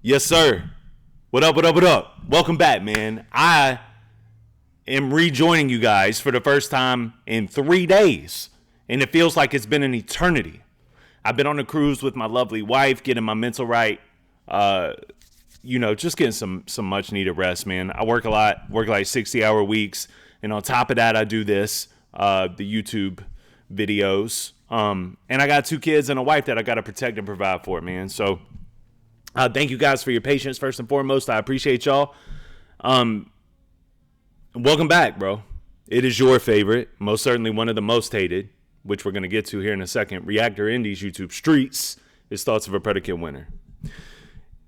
Yes, sir. What up, what up, what up? Welcome back, man. I am rejoining you guys for the first time in 3 days, and it feels like it's been an eternity. I've been on a cruise with my lovely wife, getting my mental right, just getting some much needed rest, man. I work a lot, work like 60-hour weeks, and on top of that, I do this, the YouTube videos, and I got 2 kids and a wife that I got to protect and provide for, man. So thank you guys for your patience, first and foremost. I appreciate y'all. Welcome back, bro. It is your favorite, most certainly one of the most hated, which we're going to get to here in a second, Reactor Indies YouTube streets, is Thoughts of a Predicate Winner.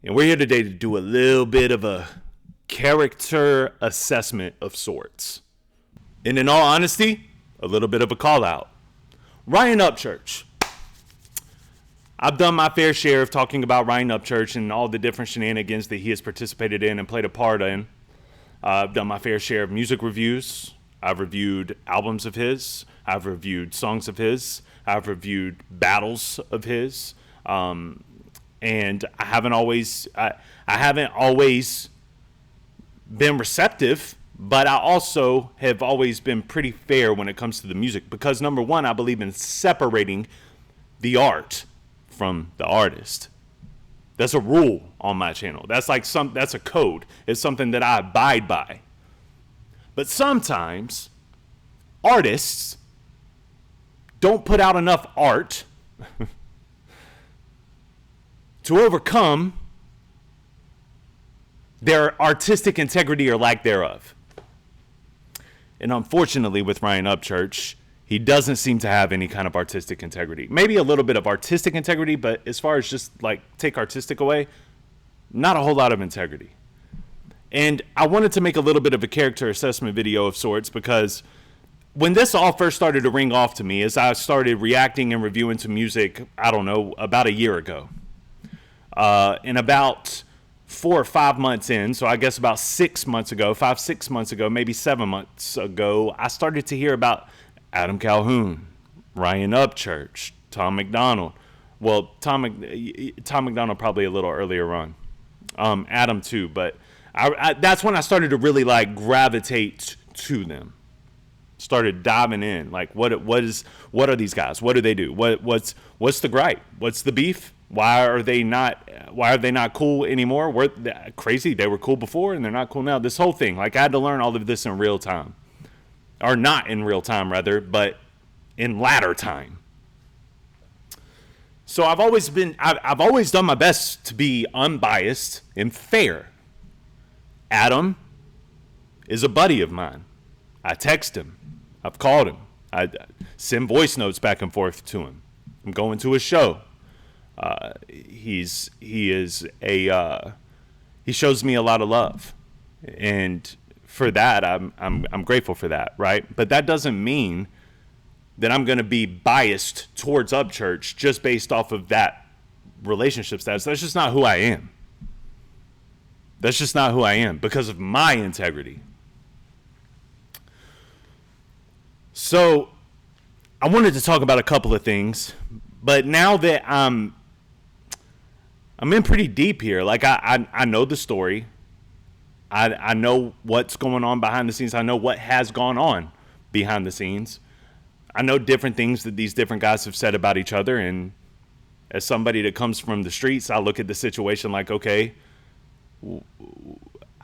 And we're here today to do a little bit of a character assessment of sorts. And in all honesty, a little bit of a call out. Ryan UPCHURCH. I've done my fair share of talking about Ryan UPCHURCH and all the different shenanigans that he has participated in and played a part in. I've done my fair share of music reviews. I've reviewed albums of his. I've reviewed songs of his. I've reviewed battles of his. And I haven't always been receptive, but I also have always been pretty fair when it comes to the music because, number one, I believe in separating the art from the artist. That's a rule on my channel. That's a code. It's something that I abide by. But sometimes artists don't put out enough art to overcome their artistic integrity or lack thereof. And unfortunately with Ryan UPCHURCH, he doesn't seem to have any kind of artistic integrity. Maybe a little bit of artistic integrity, but as far as just like take artistic away, not a whole lot of integrity. And I wanted to make a little bit of a character assessment video of sorts because when this all first started to ring off to me, as I started reacting and reviewing to music, I don't know, about a year ago. And about 4 or 5 months in, so I guess about 6 months ago, 5-6 months ago, maybe 7 months ago, I started to hear about Adam Calhoun, Ryan UPCHURCH, Tom McDonald. Well, Tom McDonald probably a little earlier on. Adam too, but that's when I started to really like gravitate to them. Started diving in, like what are these guys? What do they do? What's the gripe? What's the beef? Why are they not cool anymore? Crazy. They were cool before and they're not cool now. This whole thing, like I had to learn all of this in real time. Or not in real time, rather, but in latter time. So I've always done my best to be unbiased and fair. Adam is a buddy of mine. I text him. I've called him. I send voice notes back and forth to him. I'm going to his show. He shows me a lot of love, and for that, I'm grateful for that, right? But that doesn't mean that I'm going to be biased towards UPCHURCH just based off of that relationship status. That's just not who I am. That's just not who I am because of my integrity. So I wanted to talk about a couple of things, but now that I'm in pretty deep here, like I know the story. I know what's going on behind the scenes. I know what has gone on behind the scenes. I know different things that these different guys have said about each other. And as somebody that comes from the streets, I look at the situation like, okay,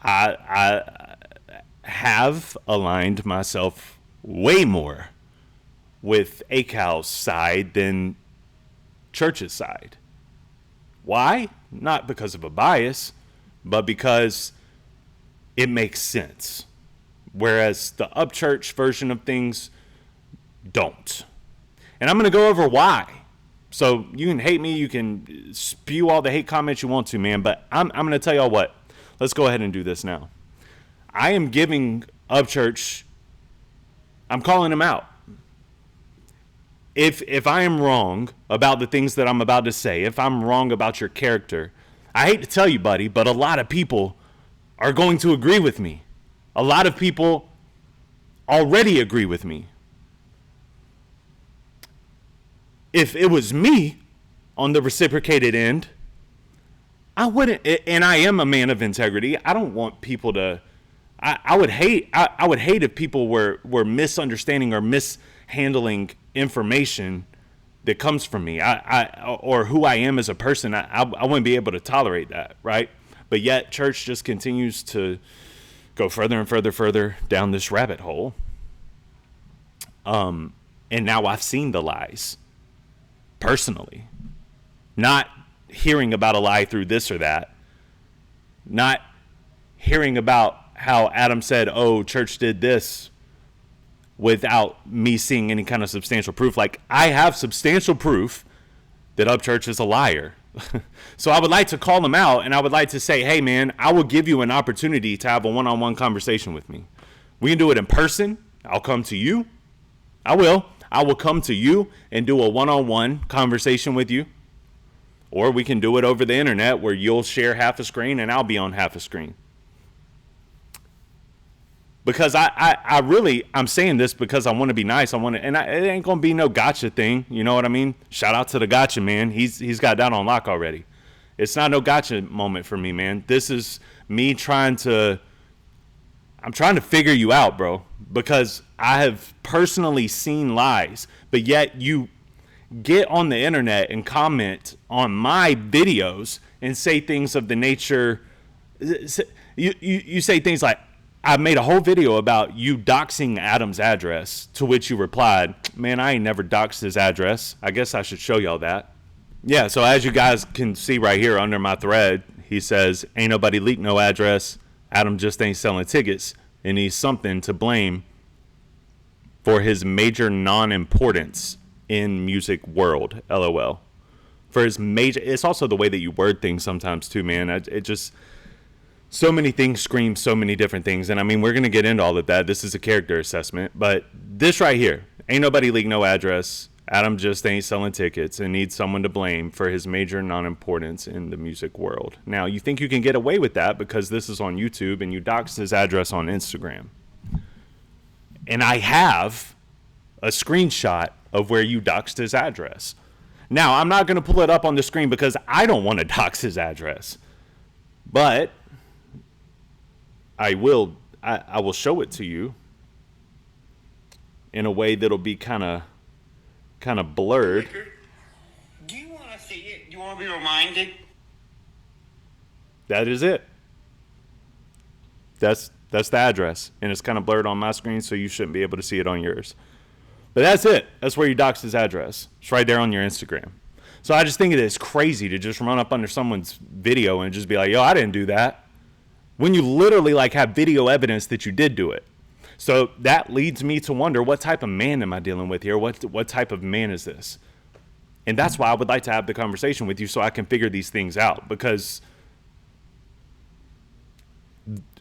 I have aligned myself way more with acal's side than church's side. Why? Not because of a bias, but because it makes sense. Whereas the UPCHURCH version of things don't. And I'm going to go over why. So you can hate me, you can spew all the hate comments you want to, man, but I'm going to tell y'all what. Let's go ahead and do this now. I am giving UPCHURCH, I'm calling him out. If I am wrong about the things that I'm about to say, if I'm wrong about your character, I hate to tell you, buddy, but a lot of people are going to agree with me. A lot of people already agree with me. If it was me on the reciprocated end, I wouldn't, and I am a man of integrity. I don't want people to. I would hate. I would hate if people were misunderstanding or mishandling information that comes from me. Or who I am as a person. I wouldn't be able to tolerate that, right? But yet, church just continues to go further and further down this rabbit hole. And now I've seen the lies personally, not hearing about a lie through this or that, not hearing about how Adam said, oh, church did this without me seeing any kind of substantial proof. Like, I have substantial proof that UPCHURCH is a liar. So I would like to call them out, and I would like to say, hey, man, I will give you an opportunity to have a one-on-one conversation with me. We can do it in person. I'll come to you. I will come to you and do a one-on-one conversation with you. Or we can do it over the internet where you'll share half a screen and I'll be on half a screen. Because I'm saying this because I want to be nice. It ain't going to be no gotcha thing. You know what I mean? Shout out to the gotcha man. He's got that on lock already. It's not no gotcha moment for me, man. This is me trying to figure you out, bro. Because I have personally seen lies, but yet you get on the internet and comment on my videos and say things of the nature. You say things like, I made a whole video about you doxing Adam's address, to which you replied, man, I ain't never doxed his address. I guess I should show y'all that. Yeah, so as you guys can see right here under my thread, he says, ain't nobody leaked no address. Adam just ain't selling tickets and he's something to blame for his major non-importance in music world, LOL. For his major, it's also the way that you word things sometimes too, man. It just, so many things scream so many different things. And I mean, we're going to get into all of that. This is a character assessment, but this right here, ain't nobody leaked no address. Adam just ain't selling tickets and needs someone to blame for his major non-importance in the music world. Now, you think you can get away with that because this is on YouTube and you doxed his address on Instagram. And I have a screenshot of where you doxed his address. Now, I'm not going to pull it up on the screen because I don't want to dox his address. But I will show it to you in a way that'll be kind of blurred. Do you want to see it? Do you want to be reminded? That is it. That's the address, and it's kind of blurred on my screen, so you shouldn't be able to see it on yours. But that's it. That's where you doxed his address. It's right there on your Instagram. So I just think it is crazy to just run up under someone's video and just be like, yo, I didn't do that, when you literally like have video evidence that you did do it. So that leads me to wonder, what type of man am I dealing with here? What type of man is this? And that's why I would like to have the conversation with you so I can figure these things out. Because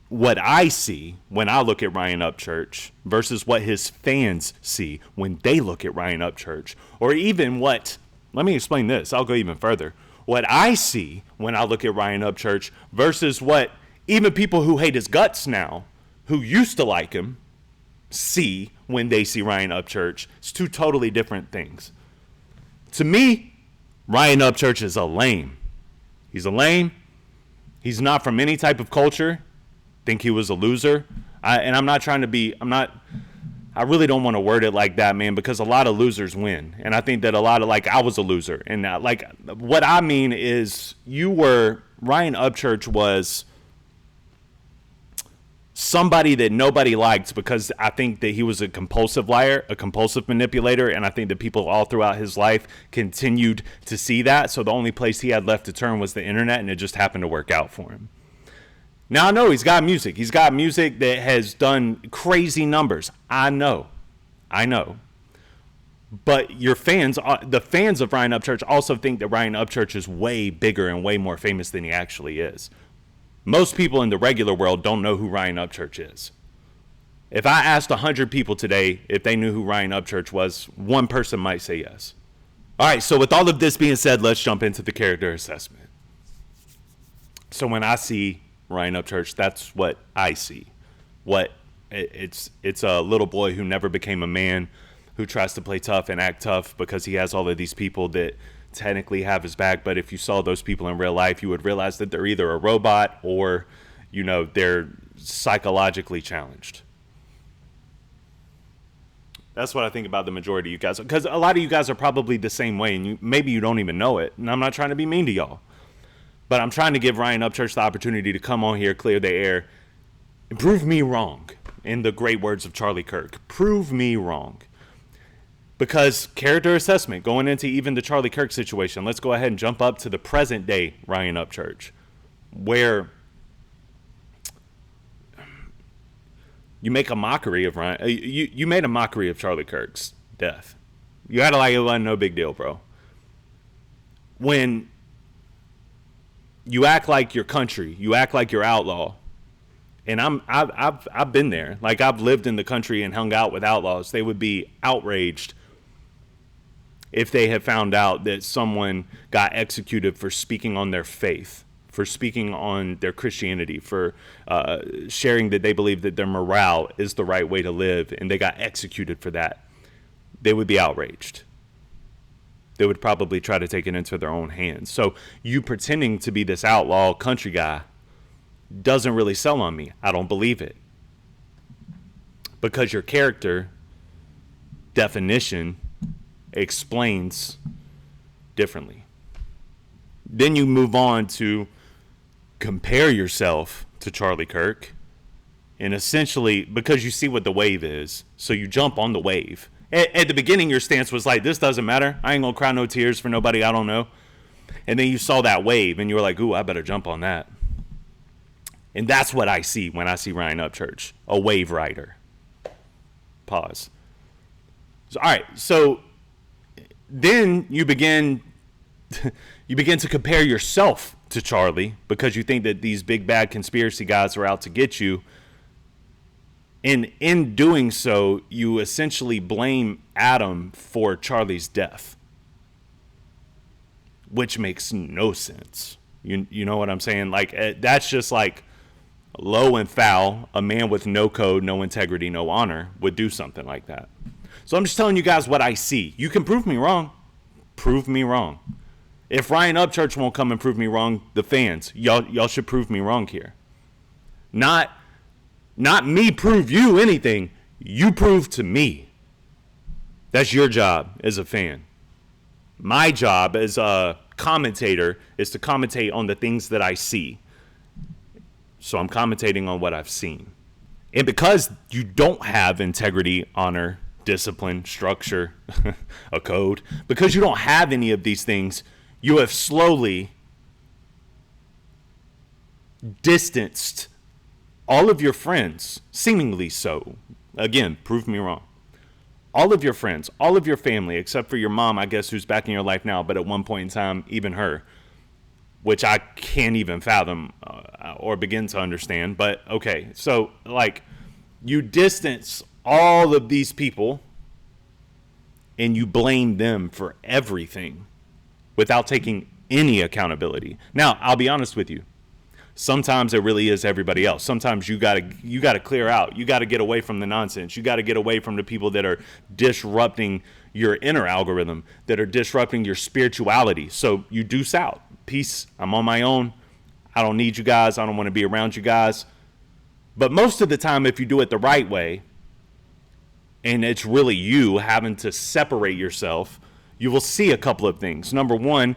what I see when I look at Ryan UPCHURCH versus what his fans see when they look at Ryan UPCHURCH, or even let me explain this. I'll go even further. What I see when I look at Ryan UPCHURCH versus what even people who hate his guts now, who used to like him, see when they see Ryan UPCHURCH. It's two totally different things. To me, Ryan UPCHURCH is a lame. He's a lame. He's not from any type of culture. Think he was a loser. I really don't want to word it like that, man, because a lot of losers win. And I think that a lot of, like, I was a loser. And what I mean is Ryan UPCHURCH was somebody that nobody liked because I think that he was a compulsive liar, a compulsive manipulator, and I think that people all throughout his life continued to see that. So the only place he had left to turn was the internet, and it just happened to work out for him. Now, I know he's got music. He's got music that has done crazy numbers. I know. But the fans of Ryan UPCHURCH also think that Ryan UPCHURCH is way bigger and way more famous than he actually is. Most people in the regular world don't know who Ryan UPCHURCH is. If I asked 100 people today if they knew who Ryan UPCHURCH was, one person might say yes. All right, so with all of this being said, let's jump into the character assessment. So when I see Ryan UPCHURCH, that's what I see. It's a little boy who never became a man, who tries to play tough and act tough because he has all of these people that technically have his back, but if you saw those people in real life, you would realize that they're either a robot or, they're psychologically challenged. That's what I think about the majority of you guys, because a lot of you guys are probably the same way, and maybe you don't even know it. And I'm not trying to be mean to y'all, but I'm trying to give Ryan Upchurch the opportunity to come on here, clear the air, and prove me wrong. In the great words of Charlie Kirk, prove me wrong. Because character assessment, going into even the Charlie Kirk situation, let's go ahead and jump up to the present day Ryan Upchurch, where you make a mockery of Ryan. You made a mockery of Charlie Kirk's death. You had to like it wasn't no big deal, bro. When you act like your country, you act like your outlaw. And I've been there. Like, I've lived in the country and hung out with outlaws. They would be outraged if they had found out that someone got executed for speaking on their faith, for speaking on their Christianity, for sharing that they believe that their morale is the right way to live, and they got executed for that. They would be outraged. They would probably try to take it into their own hands. So you pretending to be this outlaw country guy doesn't really sell on me. I don't believe it. Because your character definition explains differently. Then you move on to compare yourself to Charlie Kirk. And essentially, because you see what the wave is, so you jump on the wave. At the beginning, your stance was like, this doesn't matter. I ain't gonna cry no tears for nobody I don't know. And then you saw that wave, and you were like, ooh, I better jump on that. And that's what I see when I see Ryan Upchurch, a wave rider. Pause. So, all right, so then you begin to compare yourself to Charlie because you think that these big bad conspiracy guys are out to get you. And in doing so, you essentially blame Adam for Charlie's death, which makes no sense. You know what I'm saying? Like, that's just like low and foul. A man with no code, no integrity, no honor would do something like that. So I'm just telling you guys what I see. You can prove me wrong. Prove me wrong. If Ryan Upchurch won't come and prove me wrong, the fans, y'all should prove me wrong here. Not me prove you anything. You prove to me. That's your job as a fan. My job as a commentator is to commentate on the things that I see. So I'm commentating on what I've seen. And because you don't have integrity, honor, discipline, structure, a code, because you don't have any of these things, you have slowly distanced all of your friends, seemingly so. Again, prove me wrong. All of your friends, all of your family, except for your mom, I guess, who's back in your life now, but at one point in time, even her, which I can't even fathom or begin to understand. But okay, so like you distance all of these people and you blame them for everything without taking any accountability. Now, I'll be honest with you. Sometimes it really is everybody else. Sometimes you gotta clear out. You gotta get away from the nonsense. You gotta get away from the people that are disrupting your inner algorithm, that are disrupting your spirituality. So you deuce out. Peace. I'm on my own. I don't need you guys. I don't want to be around you guys. But most of the time, if you do it the right way, and it's really you having to separate yourself, you will see a couple of things. Number one,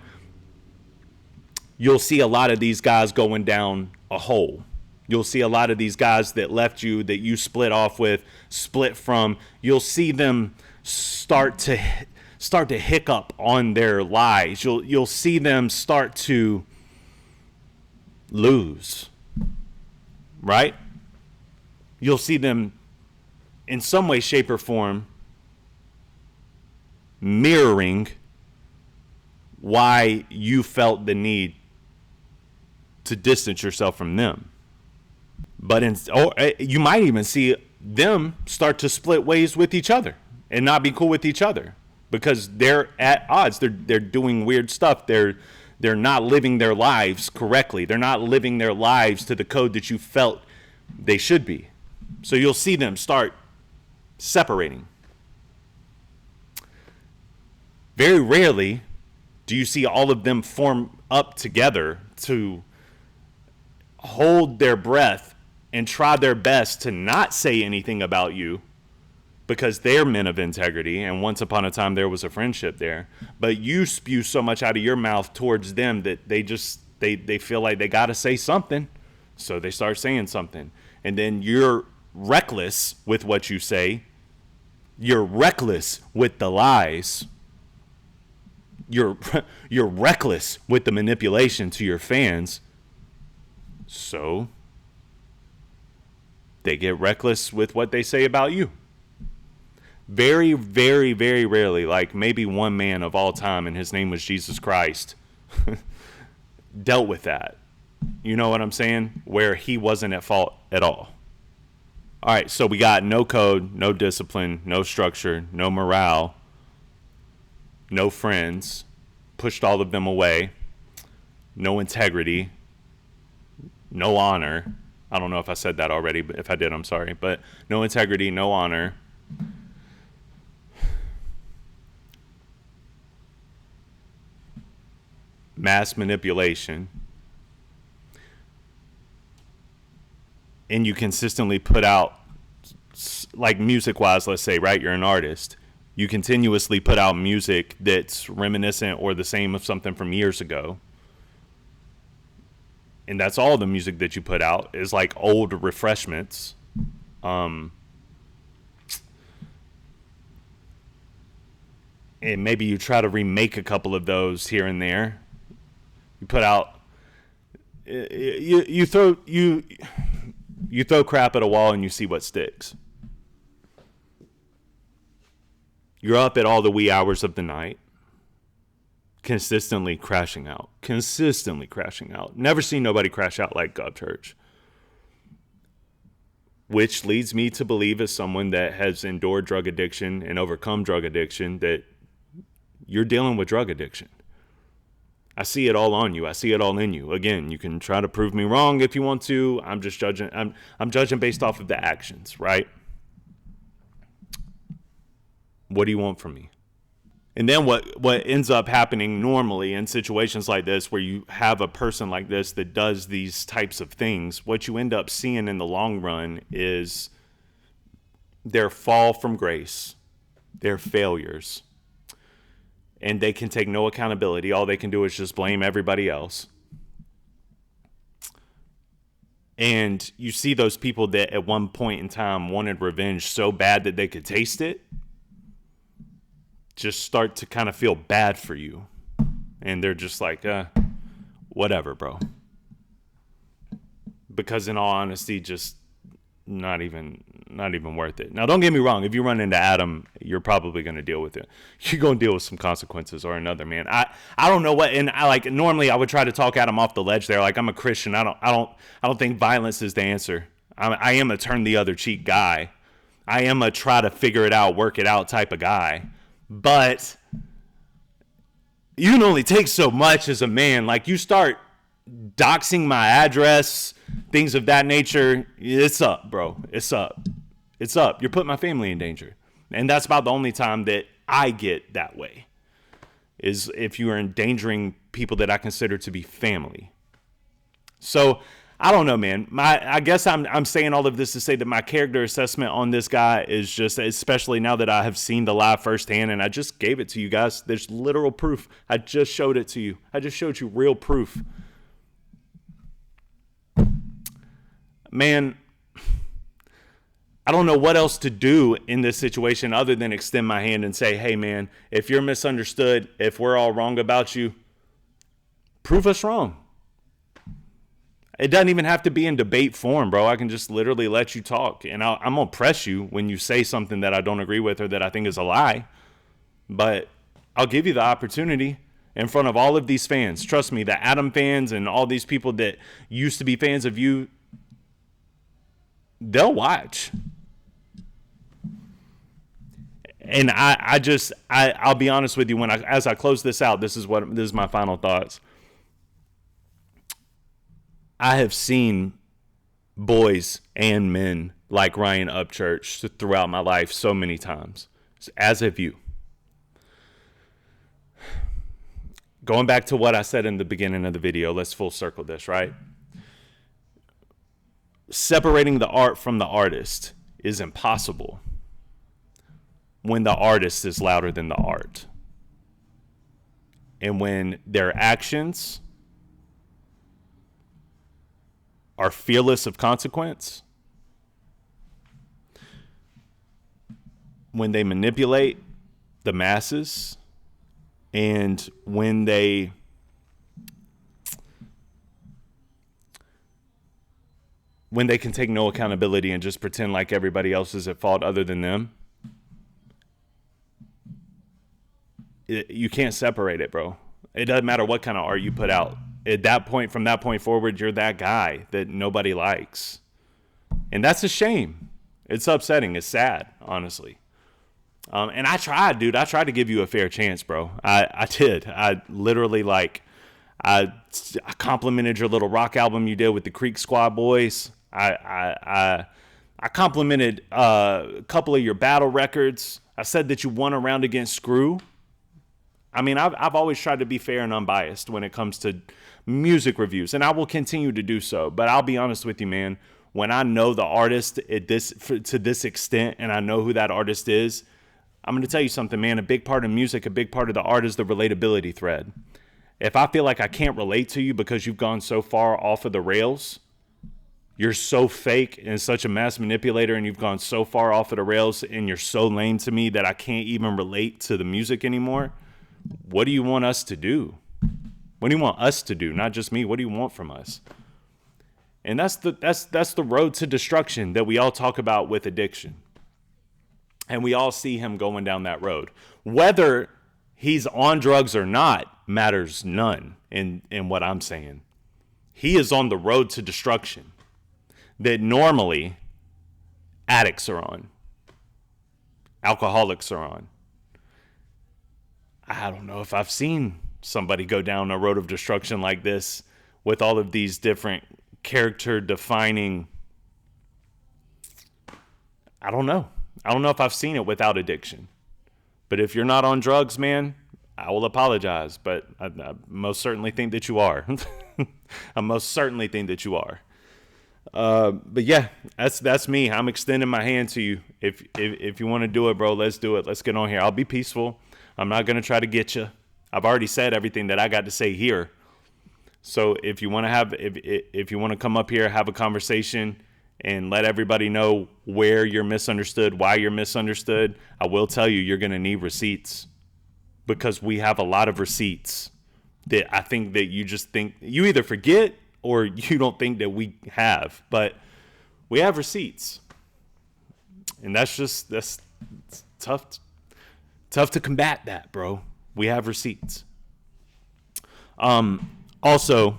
you'll see a lot of these guys going down a hole. You'll see a lot of these guys that left you, that you split off with, split from. You'll see them start to hiccup on their lies. You'll see them start to lose, right? You'll see them in some way, shape, or form mirroring why you felt the need to distance yourself from them. But you might even see them start to split ways with each other and not be cool with each other because they're at odds. They're doing weird stuff. They're not living their lives correctly. They're not living their lives to the code that you felt they should be. So you'll see them start separating. Very rarely Do you see all of them form up together to hold their breath and try their best to not say anything about you because they're men of integrity, and once upon a time there was a friendship there, but you spew so much out of your mouth towards them that they feel like they got to say something, so they start saying something, and then you're reckless with what you say. You're reckless with the lies. You're reckless with the manipulation to your fans. So they get reckless with what they say about you. Very, very, very rarely, like maybe one man of all time, and his name was Jesus Christ, dealt with that. You know what I'm saying? Where he wasn't at fault at all. All right, so we got no code, no discipline, no structure, no morale, no friends, pushed all of them away, no integrity, no honor. I don't know if I said that already, but if I did, I'm sorry. But no integrity, no honor. Mass manipulation. And you consistently put out, like music-wise, let's say, right? You're an artist. You continuously put out music that's reminiscent or the same of something from years ago. And that's all the music that you put out is like old refreshments. And maybe you try to remake a couple of those here and there. You put out, you throw crap at a wall and you see what sticks. You're up at all the wee hours of the night, consistently crashing out. Never seen nobody crash out like UPCHURCH. Which leads me to believe, as someone that has endured drug addiction and overcome drug addiction, that you're dealing with drug addiction. I see it all on you. I see it all in you. Again, you can try to prove me wrong if you want to. I'm just judging. I'm judging based off of the actions, right? What do you want from me? And then what ends up happening normally in situations like this, where you have a person like this that does these types of things, what you end up seeing in the long run is their fall from grace, their failures. And they can take no accountability. All they can do is just blame everybody else. And you see those people that at one point in time wanted revenge so bad that they could taste it, just start to kind of feel bad for you. And they're just like, whatever, bro. Because in all honesty, just not even worth it. Now, don't get me wrong. If you run into Adam, you're probably going to deal with it. You're going to deal with some consequences or another, man. I don't know what, and normally I would try to talk Adam off the ledge there. Like, I'm a Christian. I don't think violence is the answer. I am a turn the other cheek guy. I am a try to figure it out, work it out type of guy. But you can only take so much as a man. Like, you start doxing my address, things of that nature, it's up, bro. It's up. You're putting my family in danger. And that's about the only time that I get that way, is if you are endangering people that I consider to be family. So I don't know, man. I guess I'm saying all of this to say that my character assessment on this guy is just, especially now that I have seen the live firsthand, and I just gave it to you guys. There's literal proof. I just showed it to you. I just showed you real proof. Man, I don't know what else to do in this situation other than extend my hand and say, hey, man, if you're misunderstood, if we're all wrong about you, prove us wrong. It doesn't even have to be in debate form, bro. I can just literally let you talk. And I'm going to press you when you say something that I don't agree with or that I think is a lie. But I'll give you the opportunity in front of all of these fans. Trust me, the Adam fans and all these people that used to be fans of you, they'll watch. And I'll be honest with you, as I close this out, this is my final thoughts. I have seen boys and men like Ryan UPCHURCH throughout my life so many times, as have you. going back to what I said in the beginning of the video, let's full circle this, right? Separating the art from the artist is impossible when the artist is louder than the art. And when their actions are fearless of consequence, when they manipulate the masses, and when they can take no accountability and just pretend like everybody else is at fault other than them, you can't separate it, bro. It doesn't matter what kind of art you put out. At that point, from that point forward, you're that guy that nobody likes. And that's a shame. It's upsetting. It's sad, honestly. And I tried, dude. I tried to give you a fair chance, bro. I did. I literally, I complimented your little rock album you did with the Creek Squad boys. I complimented a couple of your battle records. I said that you won a round against Screw. I mean, I've always tried to be fair and unbiased when it comes to music reviews, and I will continue to do so. But I'll be honest with you, man. When I know the artist to this extent, and I know who that artist is, I'm going to tell you something, man. A big part of music, a big part of the art is the relatability thread. If I feel like I can't relate to you because you've gone so far off of the rails, you're so fake and such a mass manipulator, and you've gone so far off of the rails, and you're so lame to me that I can't even relate to the music anymore. What do you want us to do? What do you want us to do? Not just me. What do you want from us? And that's the road to destruction that we all talk about with addiction. And we all see him going down that road. Whether he's on drugs or not matters none in what I'm saying. He is on the road to destruction that normally addicts are on. Alcoholics are on. I don't know if I've seen somebody go down a road of destruction like this with all of these different character defining. I don't know. I don't know if I've seen it without addiction. But if you're not on drugs, man, I will apologize. But I most certainly think that you are. I most certainly think that you are. But yeah, that's me. I'm extending my hand to you. If you want to do it, bro, let's do it. Let's get on here. I'll be peaceful. I'm not going to try to get you. I've already said everything that I got to say here. So if you want to if you want to come up here, have a conversation and let everybody know where you're misunderstood, why you're misunderstood, I will tell you, you're going to need receipts, because we have a lot of receipts that I think that you just think you either forget or you don't think that we have, but we have receipts. And that's tough to combat that, bro. We have receipts. Also,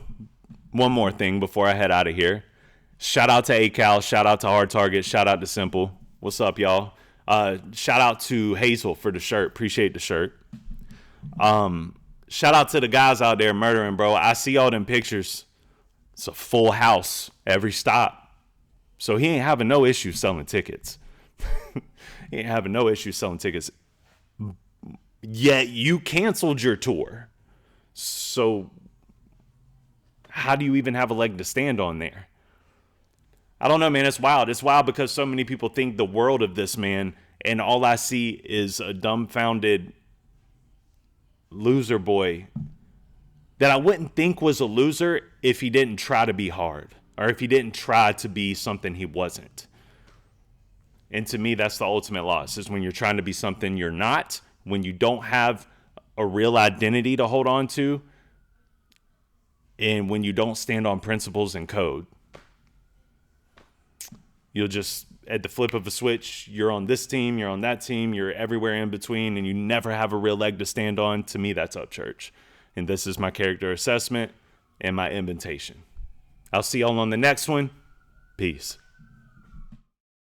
one more thing before I head out of here. Shout out to acal, shout out to Hard Target, shout out to Simple. What's up, y'all? Shout out to Hazel for the shirt. Appreciate the shirt. Shout out to the guys out there murdering, bro. I see all them pictures. It's a full house every stop. So he ain't having no issue selling tickets. He ain't having no issue selling tickets. Yet you canceled your tour. So how do you even have a leg to stand on there? I don't know, man. It's wild. It's wild because so many people think the world of this man, and all I see is a dumbfounded loser boy that I wouldn't think was a loser if he didn't try to be hard, or if he didn't try to be something he wasn't. And to me, that's the ultimate loss, is when you're trying to be something you're not, when you don't have a real identity to hold on to, and when you don't stand on principles and code. You'll just, at the flip of a switch, you're on this team, you're on that team, you're everywhere in between, and you never have a real leg to stand on. To me, that's UPCHURCH. And this is my character assessment and my invitation. I'll see y'all on the next one. Peace.